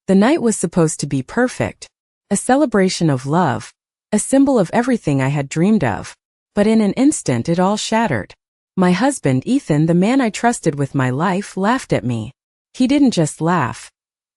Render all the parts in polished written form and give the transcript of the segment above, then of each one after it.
The night was supposed to be perfect. A celebration of love. A symbol of everything I had dreamed of. But in an instant it all shattered. My husband, Ethan, the man I trusted with my life, laughed at me. He didn't just laugh.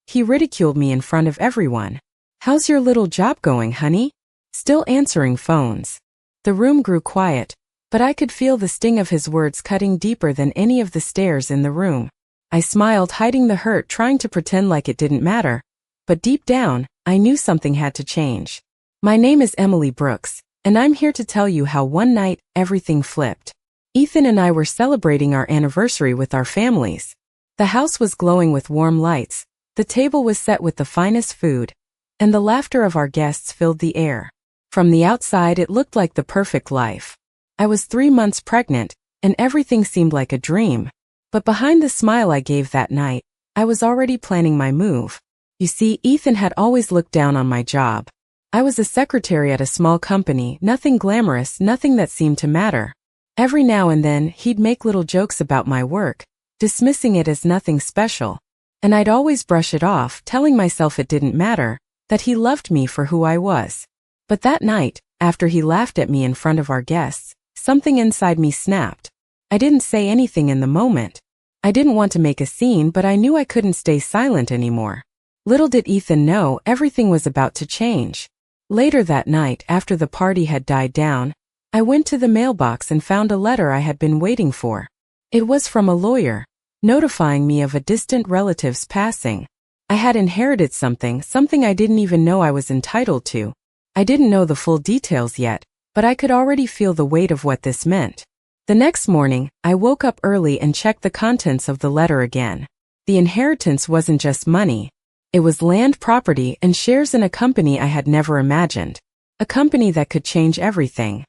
He ridiculed me in front of everyone. "How's your little job going, honey?" Still answering phones. The room grew quiet, but I could feel the sting of his words cutting deeper than any of the stares in the room. I smiled, hiding the hurt, trying to pretend like it didn't matter. But deep down, I knew something had to change. My name is Emily Brooks, and I'm here to tell you how one night, everything flipped. Ethan and I were celebrating our anniversary with our families. The house was glowing with warm lights, the table was set with the finest food, and the laughter of our guests filled the air. From the outside it looked like the perfect life. I was 3 months pregnant, and everything seemed like a dream. But behind the smile I gave that night, I was already planning my move. You see, Ethan had always looked down on my job. I was a secretary at a small company, nothing glamorous, nothing that seemed to matter. Every now and then, he'd make little jokes about my work, dismissing it as nothing special. And I'd always brush it off, telling myself it didn't matter, that he loved me for who I was. But that night, after he laughed at me in front of our guests, something inside me snapped. I didn't say anything in the moment. I didn't want to make a scene, but I knew I couldn't stay silent anymore. Little did Ethan know, everything was about to change. Later that night, after the party had died down, I went to the mailbox and found a letter I had been waiting for. It was from a lawyer, notifying me of a distant relative's passing. I had inherited something I didn't even know I was entitled to. I didn't know the full details yet, but I could already feel the weight of what this meant. The next morning, I woke up early and checked the contents of the letter again. The inheritance wasn't just money. It was land, property, and shares in a company I had never imagined. A company that could change everything.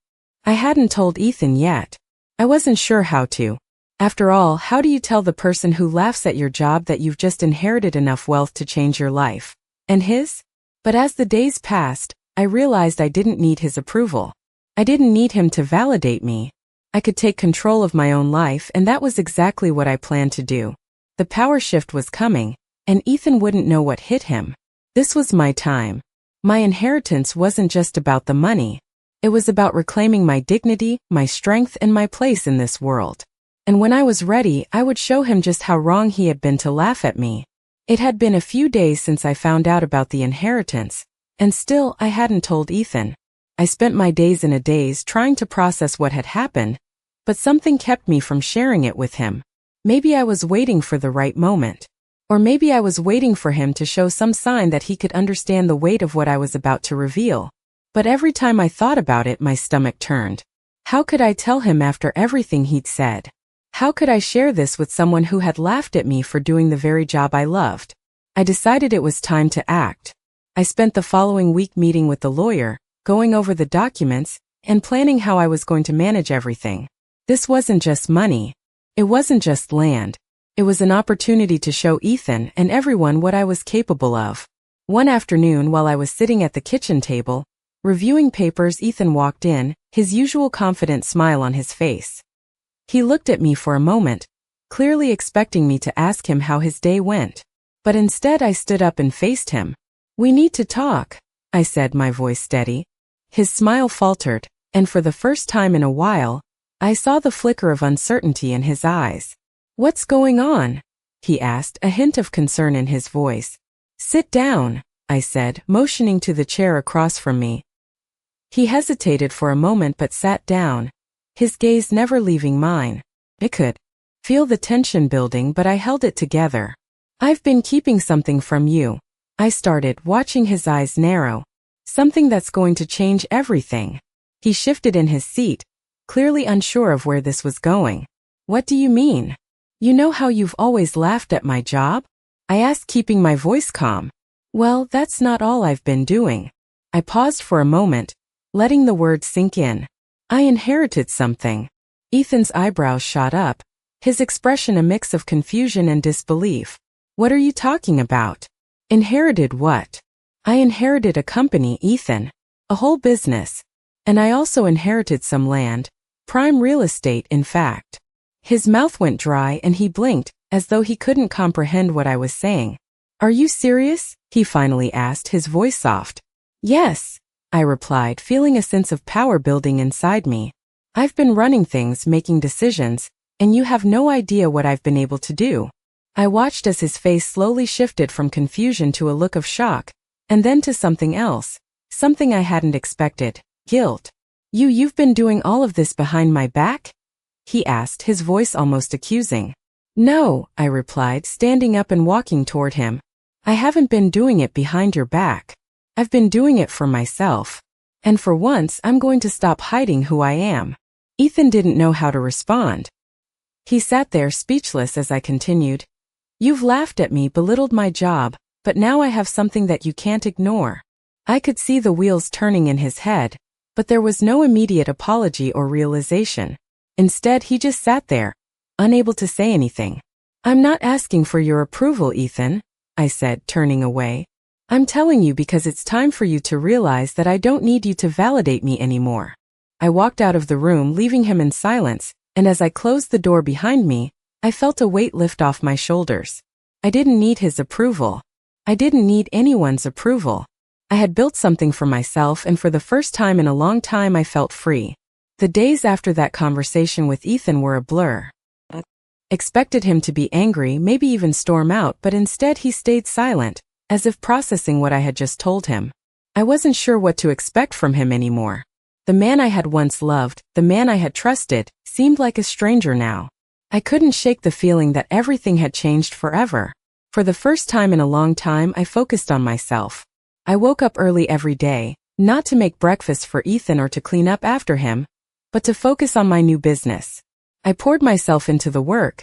I hadn't told Ethan yet. I wasn't sure how to. After all, how do you tell the person who laughs at your job that you've just inherited enough wealth to change your life? And his? But as the days passed, I realized I didn't need his approval. I didn't need him to validate me. I could take control of my own life, and that was exactly what I planned to do. The power shift was coming, and Ethan wouldn't know what hit him. This was my time. My inheritance wasn't just about the money. It was about reclaiming my dignity, my strength, and my place in this world. And when I was ready, I would show him just how wrong he had been to laugh at me. It had been a few days since I found out about the inheritance, and still I hadn't told Ethan. I spent my days in a daze trying to process what had happened, but something kept me from sharing it with him. Maybe I was waiting for the right moment. Or maybe I was waiting for him to show some sign that he could understand the weight of what I was about to reveal. But every time I thought about it, my stomach turned. How could I tell him after everything he'd said? How could I share this with someone who had laughed at me for doing the very job I loved? I decided it was time to act. I spent the following week meeting with the lawyer, going over the documents, and planning how I was going to manage everything. This wasn't just money. It wasn't just land. It was an opportunity to show Ethan and everyone what I was capable of. One afternoon, while I was sitting at the kitchen table, reviewing papers, Ethan walked in, his usual confident smile on his face. He looked at me for a moment, clearly expecting me to ask him how his day went. But instead I stood up and faced him. "We need to talk," I said, my voice steady. His smile faltered, and for the first time in a while, I saw the flicker of uncertainty in his eyes. "What's going on?" he asked, a hint of concern in his voice. "Sit down," I said, motioning to the chair across from me. He hesitated for a moment but sat down, his gaze never leaving mine. I could feel the tension building, but I held it together. "I've been keeping something from you," I started, watching his eyes narrow. "Something that's going to change everything." He shifted in his seat, clearly unsure of where this was going. "What do you mean?" "You know how you've always laughed at my job?" I asked, keeping my voice calm. "Well, that's not all I've been doing." I paused for a moment, letting the words sink in. "I inherited something." Ethan's eyebrows shot up, his expression a mix of confusion and disbelief. "What are you talking about?" "Inherited what?" "I inherited a company, Ethan. A whole business. And I also inherited some land. Prime real estate, in fact." His mouth went dry and he blinked, as though he couldn't comprehend what I was saying. "Are you serious?" he finally asked, his voice soft. Yes, I replied, feeling a sense of power building inside me. I've been running things, making decisions, and you have no idea what I've been able to do. I watched as his face slowly shifted from confusion to a look of shock, and then to something else, something I hadn't expected, guilt. You've been doing all of this behind my back? He asked, his voice almost accusing. No, I replied, standing up and walking toward him. I haven't been doing it behind your back. I've been doing it for myself. And for once, I'm going to stop hiding who I am. Ethan didn't know how to respond. He sat there speechless as I continued. You've laughed at me, belittled my job, but now I have something that you can't ignore. I could see the wheels turning in his head, but there was no immediate apology or realization. Instead, he just sat there, unable to say anything. I'm not asking for your approval, Ethan, I said, turning away. I'm telling you because it's time for you to realize that I don't need you to validate me anymore. I walked out of the room, leaving him in silence, and as I closed the door behind me, I felt a weight lift off my shoulders. I didn't need his approval. I didn't need anyone's approval. I had built something for myself, and for the first time in a long time I felt free. The days after that conversation with Ethan were a blur. I expected him to be angry, maybe even storm out, but instead he stayed silent, as if processing what I had just told him. I wasn't sure what to expect from him anymore. The man I had once loved, the man I had trusted, seemed like a stranger now. I couldn't shake the feeling that everything had changed forever. For the first time in a long time, I focused on myself. I woke up early every day, not to make breakfast for Ethan or to clean up after him, but to focus on my new business. I poured myself into the work,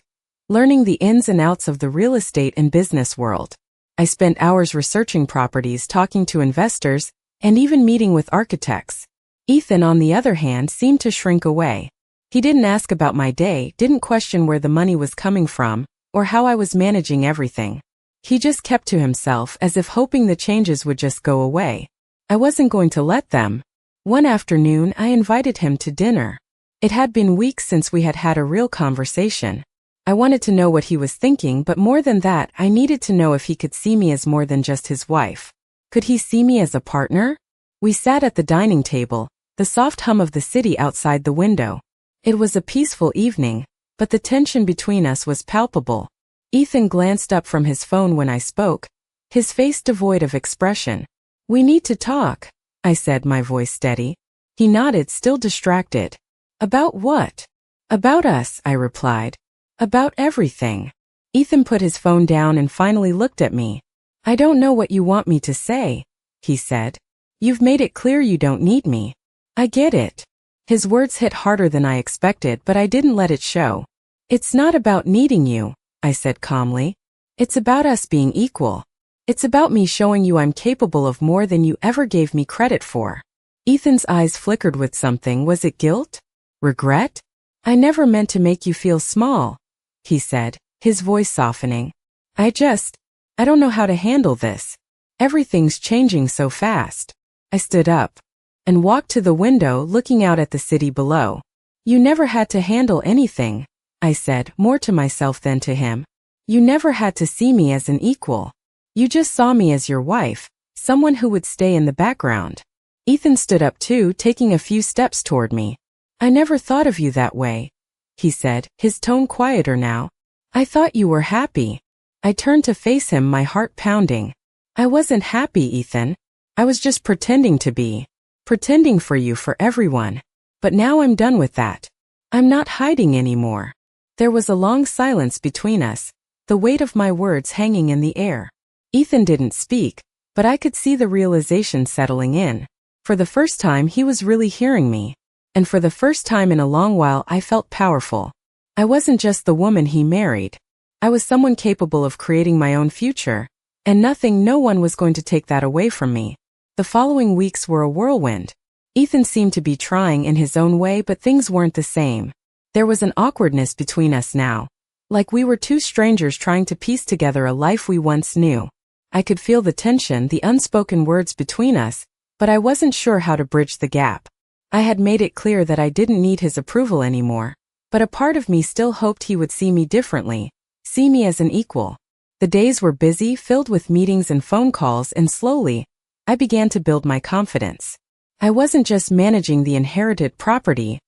learning the ins and outs of the real estate and business world. I spent hours researching properties, talking to investors, and even meeting with architects. Ethan, on the other hand, seemed to shrink away. He didn't ask about my day, didn't question where the money was coming from, or how I was managing everything. He just kept to himself, as if hoping the changes would just go away. I wasn't going to let them. One afternoon, I invited him to dinner. It had been weeks since we had had a real conversation. I wanted to know what he was thinking, but more than that, I needed to know if he could see me as more than just his wife. Could he see me as a partner? We sat at the dining table, the soft hum of the city outside the window. It was a peaceful evening, but the tension between us was palpable. Ethan glanced up from his phone when I spoke, his face devoid of expression. We need to talk, I said, my voice steady. He nodded, still distracted. About what? About us, I replied. About everything. Ethan put his phone down and finally looked at me. I don't know what you want me to say, he said. You've made it clear you don't need me. I get it. His words hit harder than I expected, but I didn't let it show. It's not about needing you, I said calmly. It's about us being equal. It's about me showing you I'm capable of more than you ever gave me credit for. Ethan's eyes flickered with something. Was it guilt? Regret? I never meant to make you feel small, he said, his voice softening. I don't know how to handle this. Everything's changing so fast. I stood up and walked to the window, looking out at the city below. You never had to handle anything, I said, more to myself than to him. You never had to see me as an equal. You just saw me as your wife, someone who would stay in the background. Ethan stood up too, taking a few steps toward me. I never thought of you that way, he said, his tone quieter now. I thought you were happy. I turned to face him, my heart pounding. I wasn't happy, Ethan. I was just pretending to be. Pretending for you, for everyone. But now I'm done with that. I'm not hiding anymore. There was a long silence between us, the weight of my words hanging in the air. Ethan didn't speak, but I could see the realization settling in. For the first time, he was really hearing me. And for the first time in a long while, I felt powerful. I wasn't just the woman he married. I was someone capable of creating my own future, and no one was going to take that away from me. The following weeks were a whirlwind. Ethan seemed to be trying in his own way, but things weren't the same. There was an awkwardness between us now, like we were two strangers trying to piece together a life we once knew. I could feel the tension, the unspoken words between us, but I wasn't sure how to bridge the gap. I had made it clear that I didn't need his approval anymore, but a part of me still hoped he would see me differently, see me as an equal. The days were busy, filled with meetings and phone calls, and slowly, I began to build my confidence. I wasn't just managing the inherited property,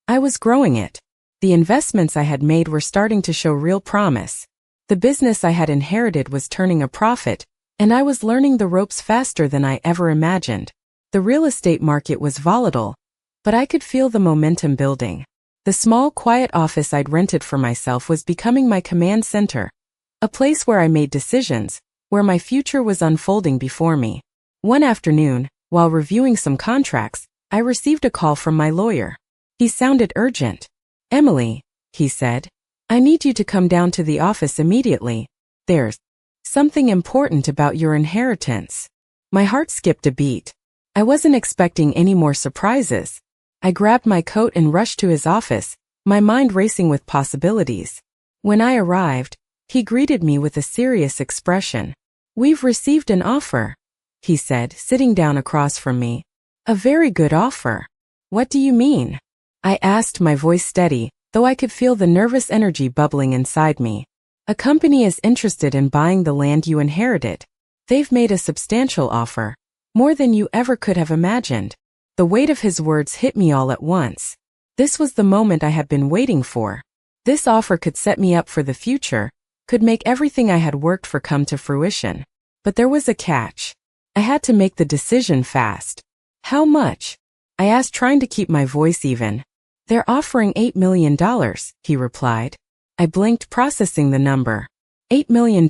I was growing it. The investments I had made were starting to show real promise. The business I had inherited was turning a profit, and I was learning the ropes faster than I ever imagined. The real estate market was volatile, but I could feel the momentum building. The small, quiet office I'd rented for myself was becoming my command center, a place where I made decisions, where my future was unfolding before me. One afternoon, while reviewing some contracts, I received a call from my lawyer. He sounded urgent. "Emily," he said, "I need you to come down to the office immediately. There's something important about your inheritance." My heart skipped a beat. I wasn't expecting any more surprises. I grabbed my coat and rushed to his office, my mind racing with possibilities. When I arrived, he greeted me with a serious expression. "We've received an offer," he said, sitting down across from me. "A very good offer." "What do you mean?" I asked, my voice steady, though I could feel the nervous energy bubbling inside me. "A company is interested in buying the land you inherited. They've made a substantial offer, more than you ever could have imagined." The weight of his words hit me all at once. This was the moment I had been waiting for. This offer could set me up for the future, could make everything I had worked for come to fruition. But there was a catch. I had to make the decision fast. "How much?" I asked, trying to keep my voice even. "They're offering $8 million, he replied. I blinked, processing the number. $8 million.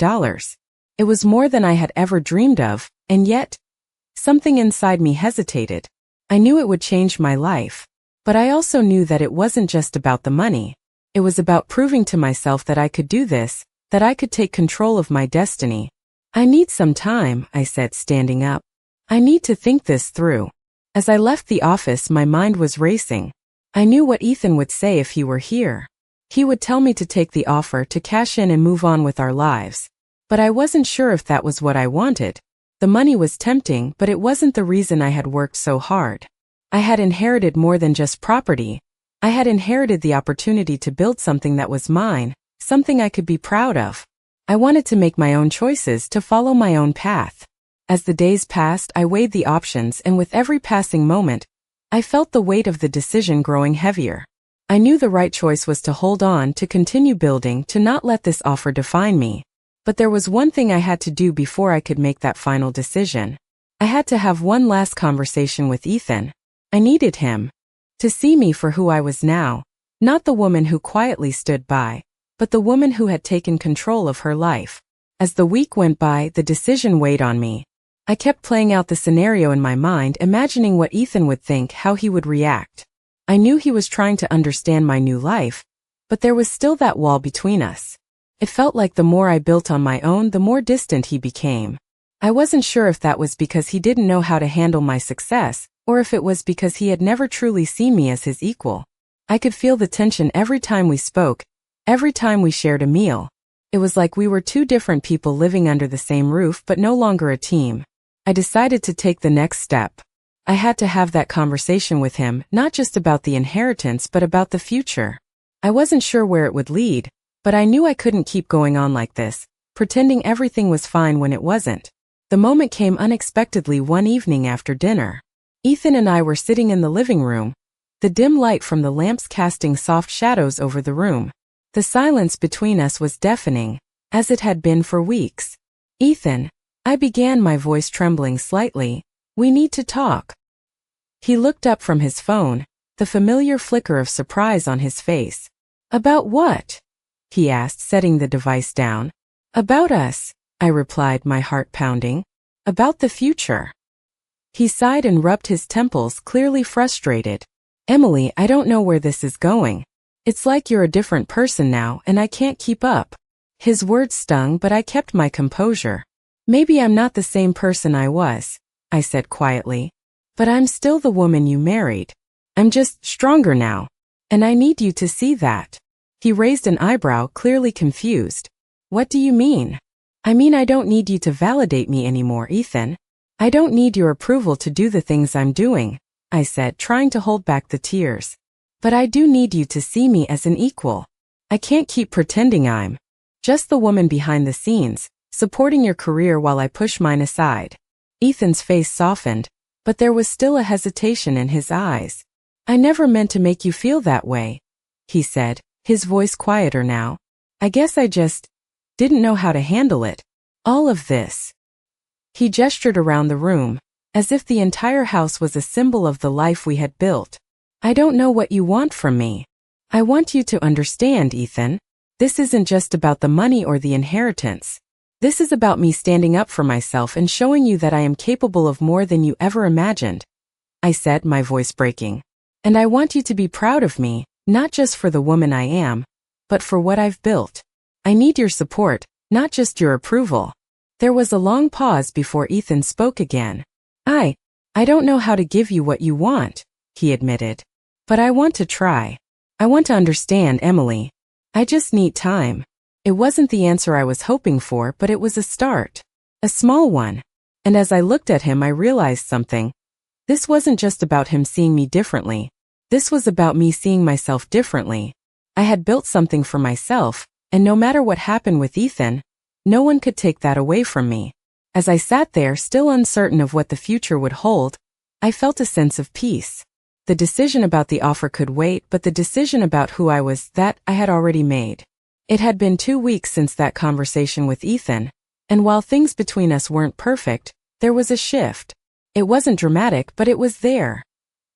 It was more than I had ever dreamed of, and yet, something inside me hesitated. I knew it would change my life, but I also knew that it wasn't just about the money. It was about proving to myself that I could do this, that I could take control of my destiny. "I need some time," I said, standing up. "I need to think this through." As I left the office, my mind was racing. I knew what Ethan would say if he were here. He would tell me to take the offer, to cash in and move on with our lives. But I wasn't sure if that was what I wanted. The money was tempting, but it wasn't the reason I had worked so hard. I had inherited more than just property. I had inherited the opportunity to build something that was mine, something I could be proud of. I wanted to make my own choices, to follow my own path. As the days passed, I weighed the options, and with every passing moment, I felt the weight of the decision growing heavier. I knew the right choice was to hold on, to continue building, to not let this offer define me. But there was one thing I had to do before I could make that final decision. I had to have one last conversation with Ethan. I needed him to see me for who I was now, not the woman who quietly stood by, but the woman who had taken control of her life. As the week went by, the decision weighed on me. I kept playing out the scenario in my mind, imagining what Ethan would think, how he would react. I knew he was trying to understand my new life, but there was still that wall between us. It felt like the more I built on my own, the more distant he became. I wasn't sure if that was because he didn't know how to handle my success, or if it was because he had never truly seen me as his equal. I could feel the tension every time we spoke, every time we shared a meal. It was like we were two different people living under the same roof, but no longer a team. I decided to take the next step. I had to have that conversation with him, not just about the inheritance, but about the future. I wasn't sure where it would lead, but I knew I couldn't keep going on like this, pretending everything was fine when it wasn't. The moment came unexpectedly one evening after dinner. Ethan and I were sitting in the living room, the dim light from the lamps casting soft shadows over the room. The silence between us was deafening, as it had been for weeks. "Ethan," I began, my voice trembling slightly, "we need to talk." He looked up from his phone, the familiar flicker of surprise on his face. "About what?" he asked, setting the device down. "About us," I replied, my heart pounding. "About the future." He sighed and rubbed his temples, clearly frustrated. "Emily, I don't know where this is going. It's like you're a different person now, and I can't keep up." His words stung, but I kept my composure. "Maybe I'm not the same person I was," I said quietly. "But I'm still the woman you married. I'm just stronger now. And I need you to see that." He raised an eyebrow, clearly confused. "What do you mean?" "I mean, I don't need you to validate me anymore, Ethan. I don't need your approval to do the things I'm doing," I said, trying to hold back the tears. "But I do need you to see me as an equal. I can't keep pretending I'm Just the woman behind the scenes, supporting your career while I push mine aside. Ethan's face softened, but there was still a hesitation in his eyes. I never meant to make you feel that way, he said, his voice quieter now. I guess I just didn't know how to handle it. All of this. He gestured around the room, as if the entire house was a symbol of the life we had built. I don't know what you want from me. I want you to understand, Ethan. This isn't just about the money or the inheritance. This is about me standing up for myself and showing you that I am capable of more than you ever imagined, I said, my voice breaking. And I want you to be proud of me, not just for the woman I am, but for what I've built. I need your support, not just your approval. There was a long pause before Ethan spoke again. I don't know how to give you what you want, he admitted. But I want to try. I want to understand, Emily. I just need time. It wasn't the answer I was hoping for, but it was a start. A small one. And as I looked at him, I realized something. This wasn't just about him seeing me differently. This was about me seeing myself differently. I had built something for myself, and no matter what happened with Ethan, no one could take that away from me. As I sat there, still uncertain of what the future would hold, I felt a sense of peace. The decision about the offer could wait, but the decision about who I was, that I had already made. It had been 2 weeks since that conversation with Ethan, and while things between us weren't perfect, there was a shift. It wasn't dramatic, but it was there.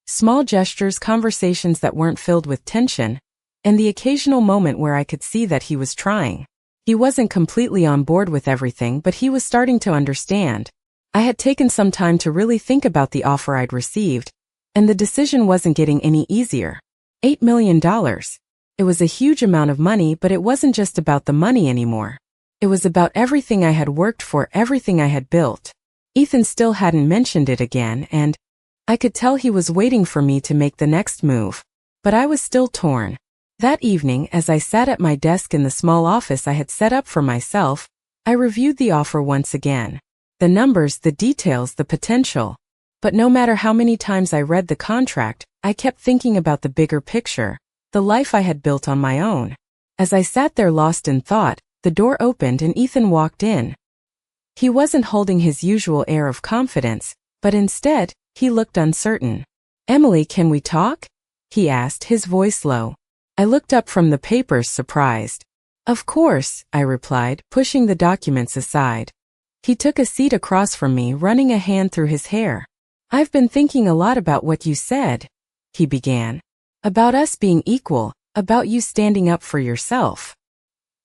Small gestures, conversations that weren't filled with tension, and the occasional moment where I could see that he was trying. He wasn't completely on board with everything, but he was starting to understand. I had taken some time to really think about the offer I'd received, and the decision wasn't getting any easier. $8 million. It was a huge amount of money, but it wasn't just about the money anymore. It was about everything I had worked for, everything I had built. Ethan still hadn't mentioned it again, and I could tell he was waiting for me to make the next move. But I was still torn. That evening, as I sat at my desk in the small office I had set up for myself, I reviewed the offer once again. The numbers, the details, the potential. But no matter how many times I read the contract, I kept thinking about the bigger picture. The life I had built on my own. As I sat there lost in thought, the door opened and Ethan walked in. He wasn't holding his usual air of confidence, but instead, he looked uncertain. Emily, can we talk? He asked, his voice low. I looked up from the papers, surprised. Of course, I replied, pushing the documents aside. He took a seat across from me, running a hand through his hair. I've been thinking a lot about what you said, he began. About us being equal, about you standing up for yourself.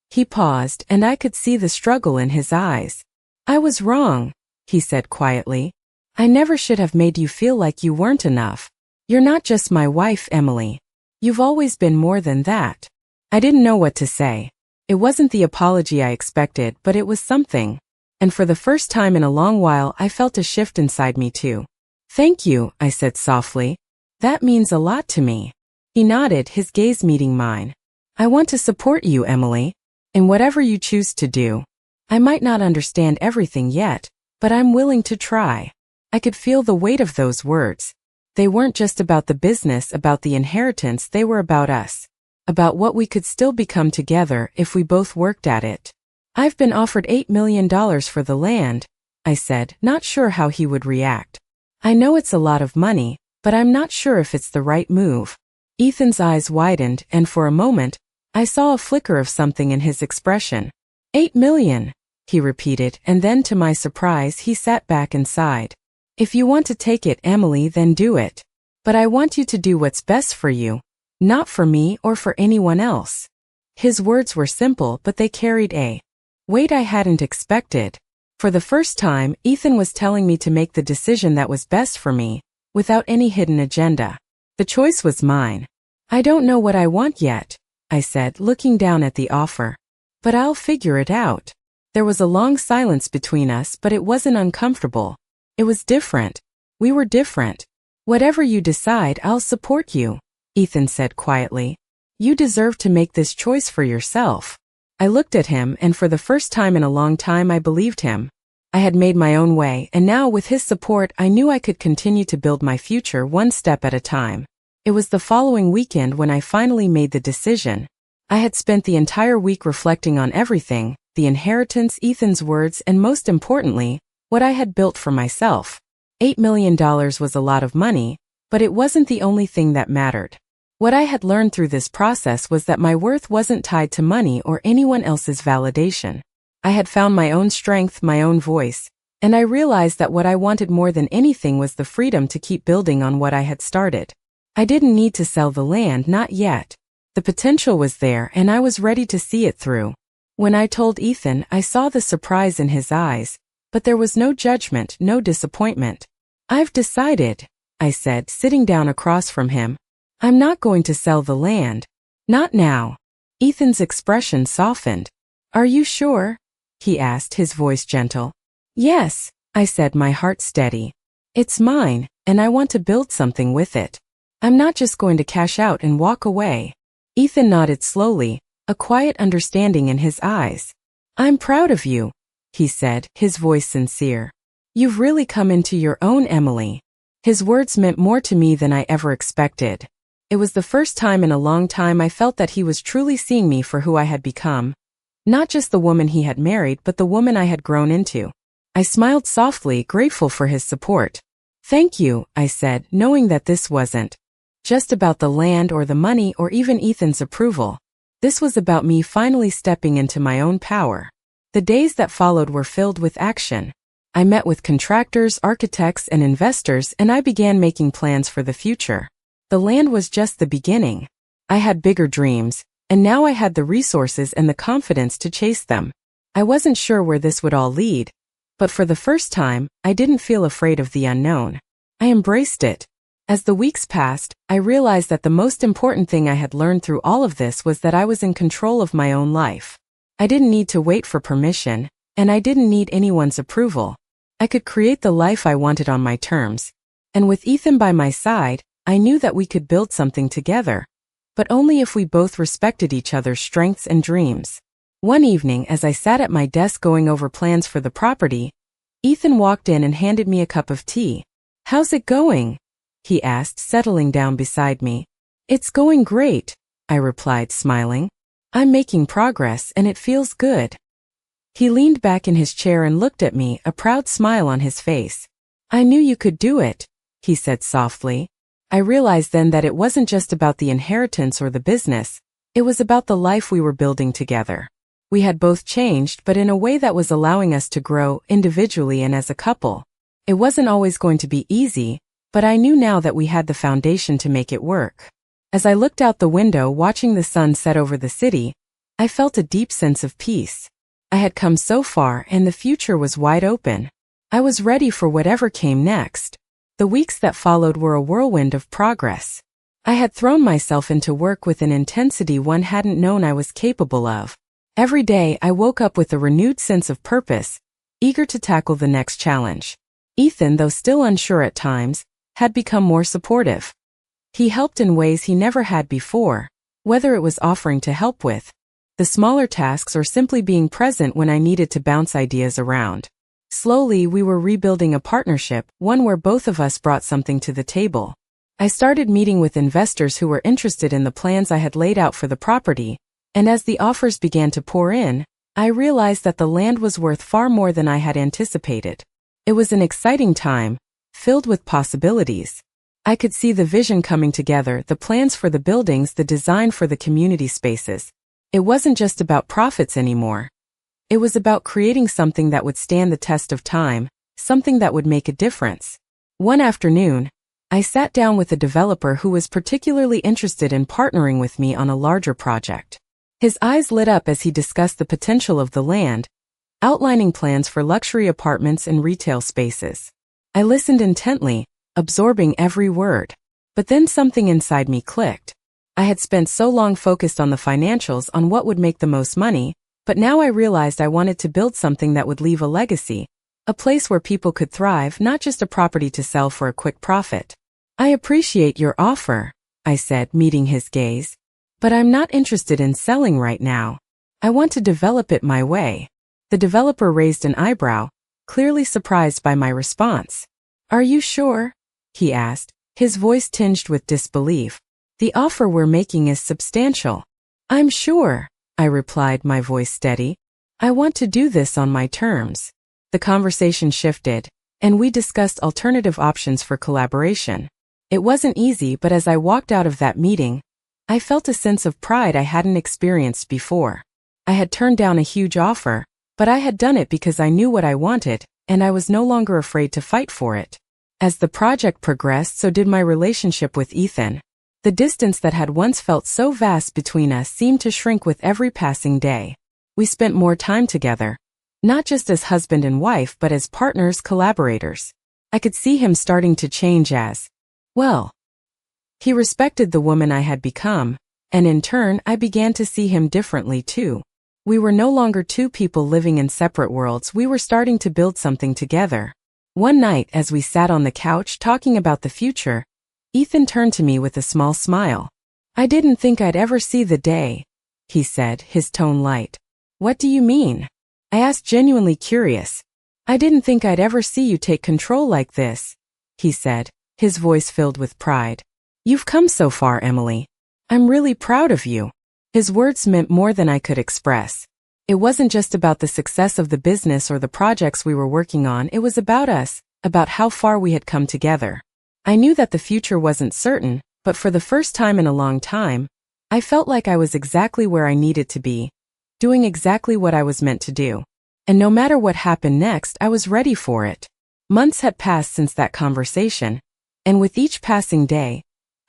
He paused, and I could see the struggle in his eyes. I was wrong, he said quietly. I never should have made you feel like you weren't enough. You're not just my wife, Emily. You've always been more than that. I didn't know what to say. It wasn't the apology I expected, but it was something. And for the first time in a long while, I felt a shift inside me too. Thank you, I said softly. That means a lot to me. He nodded, his gaze meeting mine. I want to support you, Emily, in whatever you choose to do. I might not understand everything yet, but I'm willing to try. I could feel the weight of those words. They weren't just about the business, about the inheritance, they were about us. About what we could still become together if we both worked at it. I've been offered $8 million for the land, I said, not sure how he would react. I know it's a lot of money, but I'm not sure if it's the right move. Ethan's eyes widened, and for a moment, I saw a flicker of something in his expression. $8 million, he repeated, and then to my surprise he sat back and sighed. If you want to take it, Emily, then do it. But I want you to do what's best for you, not for me or for anyone else. His words were simple, but they carried a weight I hadn't expected. For the first time, Ethan was telling me to make the decision that was best for me, without any hidden agenda. The choice was mine. I don't know what I want yet, I said, looking down at the offer. But I'll figure it out. There was a long silence between us, but it wasn't uncomfortable. It was different. We were different. Whatever you decide, I'll support you, Ethan said quietly. You deserve to make this choice for yourself. I looked at him, and for the first time in a long time I believed him. I had made my own way, and now with his support I knew I could continue to build my future one step at a time. It was the following weekend when I finally made the decision. I had spent the entire week reflecting on everything, the inheritance, Ethan's words, and most importantly, what I had built for myself. $8 million was a lot of money, but it wasn't the only thing that mattered. What I had learned through this process was that my worth wasn't tied to money or anyone else's validation. I had found my own strength, my own voice, and I realized that what I wanted more than anything was the freedom to keep building on what I had started. I didn't need to sell the land, not yet. The potential was there and I was ready to see it through. When I told Ethan, I saw the surprise in his eyes, but there was no judgment, no disappointment. "I've decided," I said, sitting down across from him. "I'm not going to sell the land. Not now." Ethan's expression softened. "Are you sure?" he asked, his voice gentle. "Yes," I said, my heart steady. "It's mine, and I want to build something with it. I'm not just going to cash out and walk away." Ethan nodded slowly, a quiet understanding in his eyes. "I'm proud of you," he said, his voice sincere. "You've really come into your own, Emily." His words meant more to me than I ever expected. It was the first time in a long time I felt that he was truly seeing me for who I had become. Not just the woman he had married, but the woman I had grown into. I smiled softly, grateful for his support. "Thank you," I said, knowing that this wasn't just about the land or the money or even Ethan's approval. This was about me finally stepping into my own power. The days that followed were filled with action. I met with contractors, architects, and investors, and I began making plans for the future. The land was just the beginning. I had bigger dreams, and now I had the resources and the confidence to chase them. I wasn't sure where this would all lead, but for the first time, I didn't feel afraid of the unknown. I embraced it. As the weeks passed, I realized that the most important thing I had learned through all of this was that I was in control of my own life. I didn't need to wait for permission, and I didn't need anyone's approval. I could create the life I wanted on my terms. And with Ethan by my side, I knew that we could build something together, but only if we both respected each other's strengths and dreams. One evening, as I sat at my desk going over plans for the property, Ethan walked in and handed me a cup of tea. "How's it going?" he asked, settling down beside me. "It's going great," I replied, smiling. "I'm making progress and it feels good." He leaned back in his chair and looked at me, a proud smile on his face. "I knew you could do it," he said softly. I realized then that it wasn't just about the inheritance or the business, it was about the life we were building together. We had both changed, but in a way that was allowing us to grow individually and as a couple. It wasn't always going to be easy, but I knew now that we had the foundation to make it work. As I looked out the window watching the sun set over the city, I felt a deep sense of peace. I had come so far and the future was wide open. I was ready for whatever came next. The weeks that followed were a whirlwind of progress. I had thrown myself into work with an intensity one hadn't known I was capable of. Every day I woke up with a renewed sense of purpose, eager to tackle the next challenge. Ethan, though still unsure at times, had become more supportive. He helped in ways he never had before, whether it was offering to help with the smaller tasks or simply being present when I needed to bounce ideas around. Slowly, we were rebuilding a partnership, one where both of us brought something to the table. I started meeting with investors who were interested in the plans I had laid out for the property, and as the offers began to pour in, I realized that the land was worth far more than I had anticipated. It was an exciting time, filled with possibilities. I could see the vision coming together, the plans for the buildings, the design for the community spaces. It wasn't just about profits anymore. It was about creating something that would stand the test of time, something that would make a difference. One afternoon, I sat down with a developer who was particularly interested in partnering with me on a larger project. His eyes lit up as he discussed the potential of the land, outlining plans for luxury apartments and retail spaces. I listened intently, absorbing every word. But then something inside me clicked. I had spent so long focused on the financials, on what would make the most money, but now I realized I wanted to build something that would leave a legacy, a place where people could thrive, not just a property to sell for a quick profit. "I appreciate your offer," I said, meeting his gaze, "but I'm not interested in selling right now. I want to develop it my way." The developer raised an eyebrow, clearly surprised by my response. "Are you sure?" he asked, his voice tinged with disbelief. "The offer we're making is substantial." I'm sure, I replied, my voice steady. I want to do this on my terms. The conversation shifted, and we discussed alternative options for collaboration. It wasn't easy, but as I walked out of that meeting, I felt a sense of pride I hadn't experienced before. I had turned down a huge offer, but I had done it because I knew what I wanted, and I was no longer afraid to fight for it. As the project progressed, so did my relationship with Ethan. The distance that had once felt so vast between us seemed to shrink with every passing day. We spent more time together, not just as husband and wife, but as partners, collaborators. I could see him starting to change well, he respected the woman I had become, and in turn I began to see him differently too. We were no longer two people living in separate worlds, we were starting to build something together. One night, as we sat on the couch talking about the future, Ethan turned to me with a small smile. I didn't think I'd ever see the day, he said, his tone light. What do you mean? I asked, genuinely curious. I didn't think I'd ever see you take control like this, he said, his voice filled with pride. You've come so far, Emily. I'm really proud of you. His words meant more than I could express. It wasn't just about the success of the business or the projects we were working on, it was about us, about how far we had come together. I knew that the future wasn't certain, but for the first time in a long time, I felt like I was exactly where I needed to be, doing exactly what I was meant to do. And no matter what happened next, I was ready for it. Months had passed since that conversation, and with each passing day,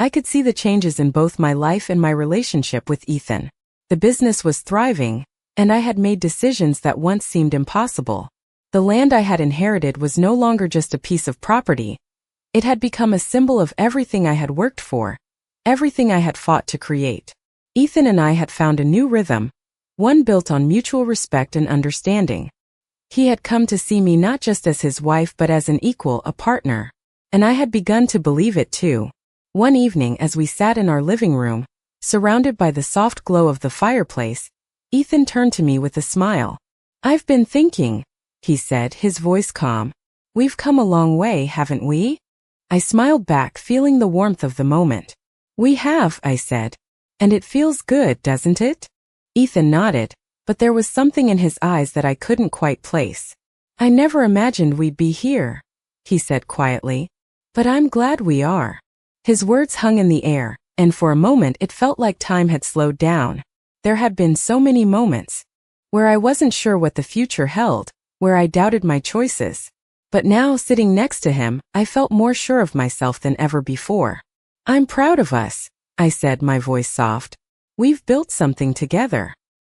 I could see the changes in both my life and my relationship with Ethan. The business was thriving, and I had made decisions that once seemed impossible. The land I had inherited was no longer just a piece of property. It had become a symbol of everything I had worked for, everything I had fought to create. Ethan and I had found a new rhythm, one built on mutual respect and understanding. He had come to see me not just as his wife but as an equal, a partner. And I had begun to believe it too. One evening, as we sat in our living room, surrounded by the soft glow of the fireplace, Ethan turned to me with a smile. I've been thinking, he said, his voice calm. We've come a long way, haven't we? I smiled back, feeling the warmth of the moment. We have, I said. And it feels good, doesn't it? Ethan nodded, but there was something in his eyes that I couldn't quite place. I never imagined we'd be here, he said quietly. But I'm glad we are. His words hung in the air, and for a moment it felt like time had slowed down. There had been so many moments where I wasn't sure what the future held, where I doubted my choices. But now, sitting next to him, I felt more sure of myself than ever before. I'm proud of us, I said, my voice soft. We've built something together.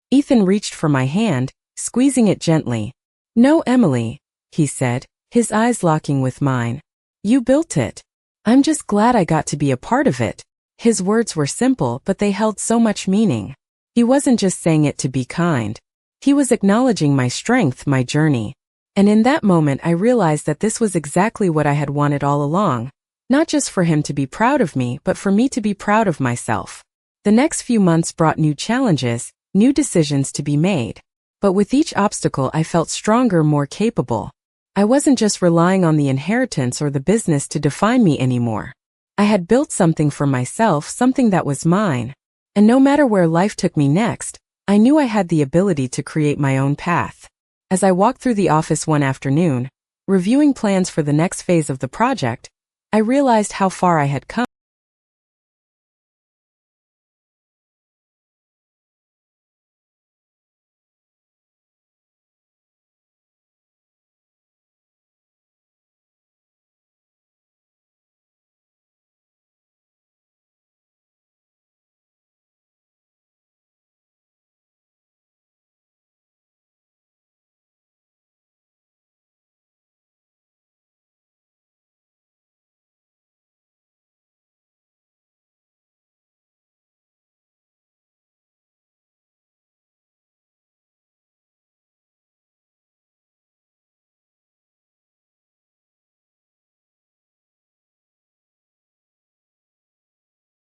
Ethan reached for my hand, squeezing it gently. No, Emily, he said, his eyes locking with mine. You built it. I'm just glad I got to be a part of it. His words were simple, but they held so much meaning. He wasn't just saying it to be kind. He was acknowledging my strength, my journey. And in that moment I realized that this was exactly what I had wanted all along. Not just for him to be proud of me, but for me to be proud of myself. The next few months brought new challenges, new decisions to be made. But with each obstacle I felt stronger, more capable. I wasn't just relying on the inheritance or the business to define me anymore. I had built something for myself, something that was mine. And no matter where life took me next, I knew I had the ability to create my own path. As I walked through the office one afternoon, reviewing plans for the next phase of the project, I realized how far I had come.